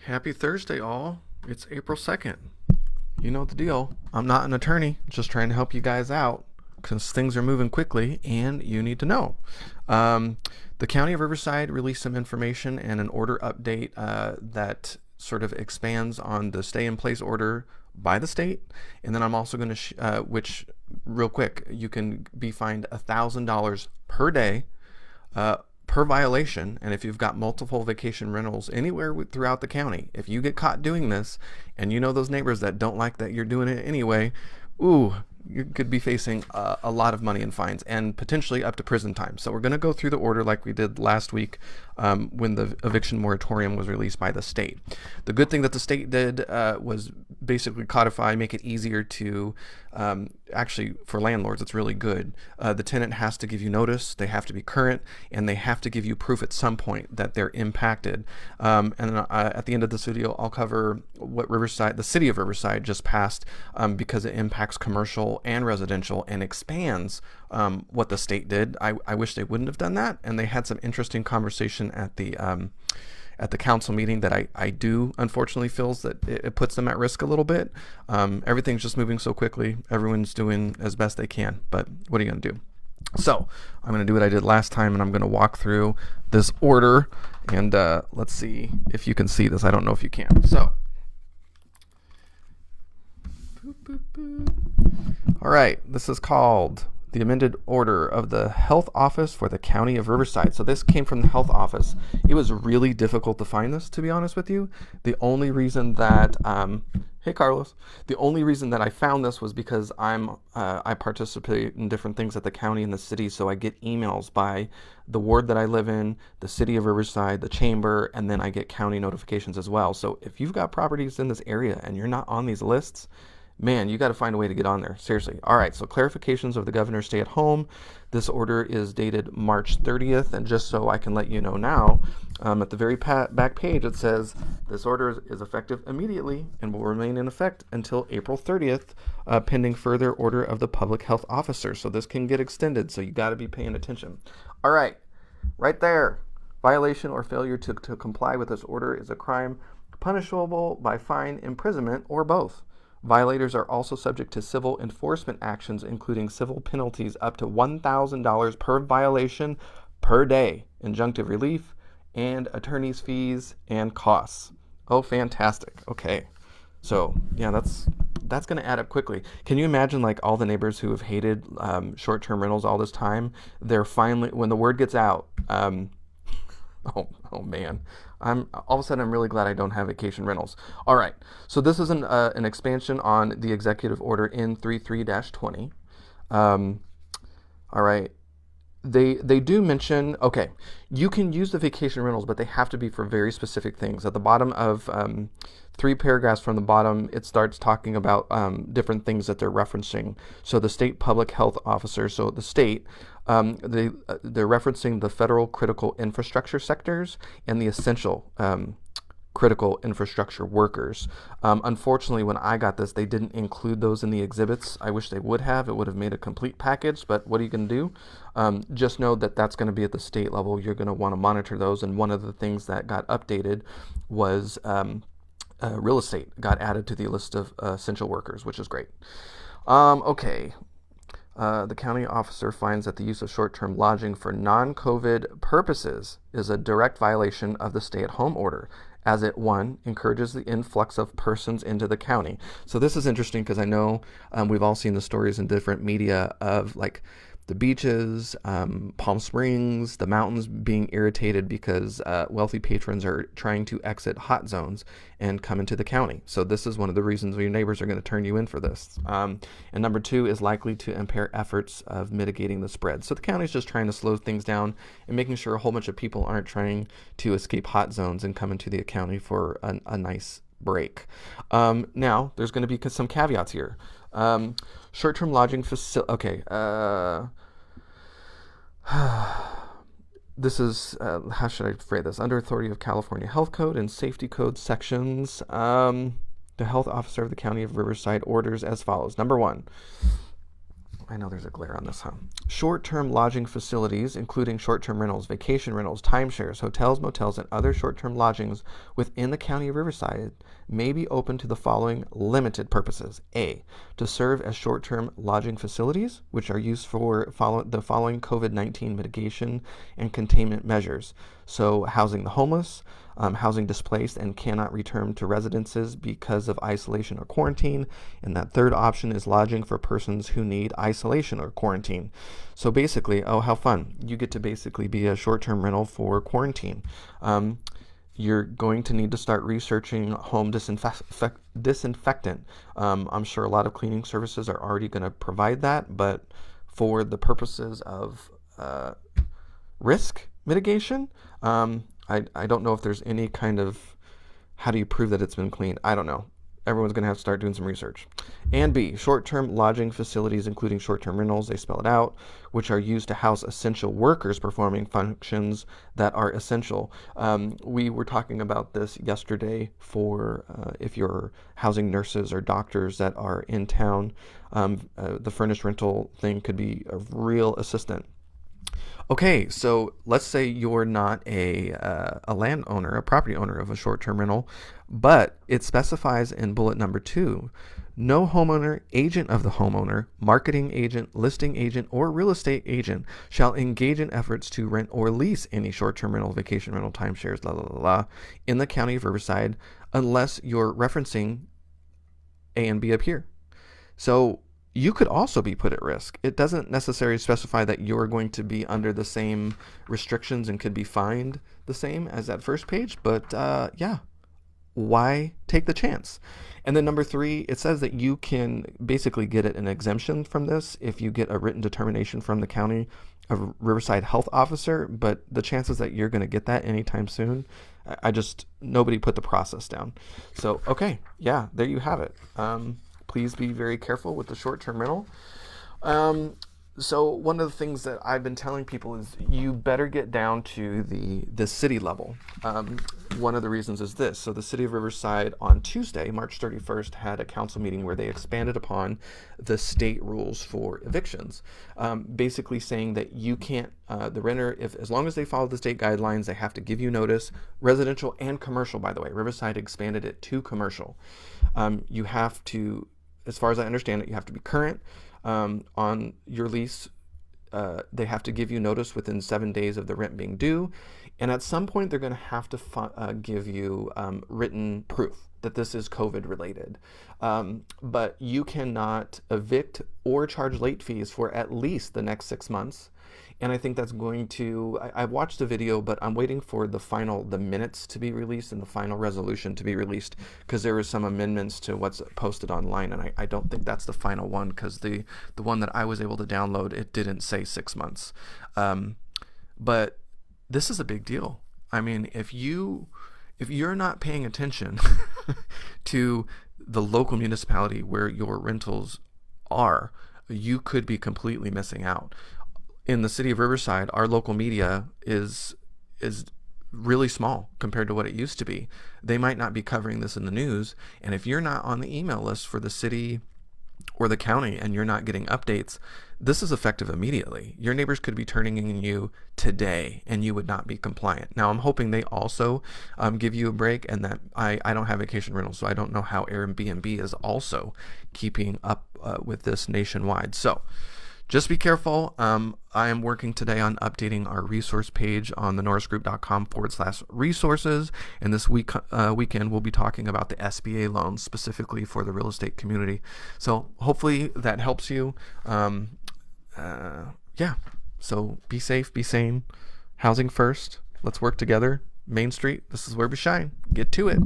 Happy Thursday, all. It's April 2nd. You know the deal. I'm not an attorney, just trying to help you guys out because things are moving quickly and you need to know. Um, the County of Riverside released some information and an order update that sort of expands on the stay in place order by the state. And then I'm also going to, which real quick, you can be fined $1,000 per day uh, per violation. And if you've got multiple vacation rentals anywhere throughout the county, if you get caught doing this and you know those neighbors that don't like that you're doing it anyway, ooh, you could be facing a lot of money in fines and potentially up to prison time. So we're going to go through the order like we did last week when the eviction moratorium was released by the state. The good thing that the state did was basically codify, make it easier to actually, for landlords, it's really good. The tenant has to give you notice, they have to be current, and they have to give you proof at some point that they're impacted. And at the end of this video, I'll cover what the city of Riverside just passed because it impacts commercial and residential and expands what the state did. I wish they wouldn't have done that, and they had some interesting conversation at the council meeting that I do unfortunately feels that it puts them at risk a little bit. Everything's just moving so quickly. Everyone's doing as best they can, but what are you going to do? So I'm going to do what I did last time, and I'm going to walk through this order, and let's see if you can see this. I don't know if you can. So, boop, boop, boop. All right, this is called the amended order of the health office for the county of Riverside. So this came from the health office. It was really difficult to find this, to be honest with you. The only reason that hey Carlos, the only reason that I found this was because I participate in different things at the county and the city, so I get emails by the ward that I live in, the city of Riverside, the chamber, and then I get county notifications as well. So if you've got properties in this area and you're not on these lists, man, you got to find a way to get on there. Seriously. All right. So clarifications of the governor's stay at home. This order is dated March 30th. And just so I can let you know now, at the very back page, it says this order is effective immediately and will remain in effect until April 30th, pending further order of the public health officer. So this can get extended. So you got to be paying attention. All right. Right there. Violation or failure to comply with this order is a crime punishable by fine, imprisonment, or both. Violators are also subject to civil enforcement actions, including civil penalties up to $1,000 per violation per day, injunctive relief, and attorney's fees and costs. Oh, fantastic. Okay. So, yeah, that's going to add up quickly. Can you imagine, like, all the neighbors who have hated short-term rentals all this time? They're finally, when the word gets out, oh man, I'm all of a sudden I'm really glad I don't have vacation rentals. All right, so this is an expansion on the executive order N33-20. All right, they do mention, okay, you can use the vacation rentals, but they have to be for very specific things. At the bottom of 3 paragraphs from the bottom, it starts talking about different things that they're referencing. So the state public health officer, so the state, they're referencing the federal critical infrastructure sectors and the essential critical infrastructure workers. Unfortunately, when I got this, they didn't include those in the exhibits. I wish they would have. It would have made a complete package, but what are you going to do? Just know that that's going to be at the state level. You're going to want to monitor those, and one of the things that got updated was real estate got added to the list of essential workers, which is great. Okay. The county officer finds that the use of short-term lodging for non-COVID purposes is a direct violation of the stay-at-home order, as it, 1, encourages the influx of persons into the county. So this is interesting because I know we've all seen the stories in different media of, like, the beaches, Palm Springs, the mountains being irritated because wealthy patrons are trying to exit hot zones and come into the county. So this is one of the reasons your neighbors are going to turn you in for this. And number 2 is likely to impair efforts of mitigating the spread. So the county's just trying to slow things down and making sure a whole bunch of people aren't trying to escape hot zones and come into the county for a nice break. Now, there's going to be some caveats here. Short-term lodging facility. Okay. This is, how should I phrase this? Under authority of California Health Code and Safety Code sections, the health officer of the County of Riverside orders as follows. Number 1, I know there's a glare on this, huh? Short-term lodging facilities, including short-term rentals, vacation rentals, timeshares, hotels, motels, and other short-term lodgings within the county of Riverside may be open to the following limited purposes. A, to serve as short-term lodging facilities, which are used for the following COVID-19 mitigation and containment measures. So housing the homeless, housing displaced and cannot return to residences because of isolation or quarantine. And that third option is lodging for persons who need isolation or quarantine. So basically, oh, how fun. You get to basically be a short-term rental for quarantine. You're going to need to start researching home disinfectant. I'm sure a lot of cleaning services are already going to provide that, but for the purposes of risk mitigation, I don't know if there's any kind of, how do you prove that it's been cleaned? I don't know. Everyone's going to have to start doing some research. And B, short-term lodging facilities, including short-term rentals, they spell it out, which are used to house essential workers performing functions that are essential. We were talking about this yesterday for if you're housing nurses or doctors that are in town, the furnished rental thing could be a real assistant. Okay, so let's say you're not a landowner, a property owner of a short-term rental, but it specifies in bullet number 2, no homeowner, agent of the homeowner, marketing agent, listing agent, or real estate agent shall engage in efforts to rent or lease any short-term rental, vacation rental, timeshares, in the county of Riverside, unless you're referencing A and B up here. So you could also be put at risk. It doesn't necessarily specify that you're going to be under the same restrictions and could be fined the same as that first page, but yeah, why take the chance? And then number 3, it says that you can basically get an exemption from this if you get a written determination from the county of Riverside health officer, but the chances that you're going to get that anytime soon, nobody put the process down. So, okay, yeah, there you have it. Please be very careful with the short-term rental. So one of the things that I've been telling people is you better get down to the city level. One of the reasons is this. So the city of Riverside on Tuesday, March 31st, had a council meeting where they expanded upon the state rules for evictions, basically saying that you can't, the renter, as long as they follow the state guidelines, they have to give you notice, residential and commercial, by the way. Riverside expanded it to commercial. You have to, as far as I understand it, you have to be current on your lease. They have to give you notice within 7 days of the rent being due. And at some point, they're going to have to give you written proof that this is COVID related. But you cannot evict or charge late fees for at least the next 6 months. And I think that's going to, I've watched the video, but I'm waiting for the minutes to be released and the final resolution to be released, because there were some amendments to what's posted online, and I don't think that's the final one, because the one that I was able to download, it didn't say 6 months. But this is a big deal. I mean, if you're not paying attention to the local municipality where your rentals are, you could be completely missing out. In the city of Riverside, our local media is really small compared to what it used to be. They might not be covering this in the news, and if you're not on the email list for the city or the county and you're not getting updates, this is effective immediately. Your neighbors could be turning in you today and you would not be compliant. Now, I'm hoping they also give you a break, and that I don't have vacation rentals, so I don't know how Airbnb is also keeping up with this nationwide. So just be careful. I am working today on updating our resource page on the norrisgroup.com/resources. And this weekend, we'll be talking about the SBA loans specifically for the real estate community. So hopefully that helps you. Yeah. So be safe, be sane. Housing first. Let's work together. Main Street, this is where we shine. Get to it.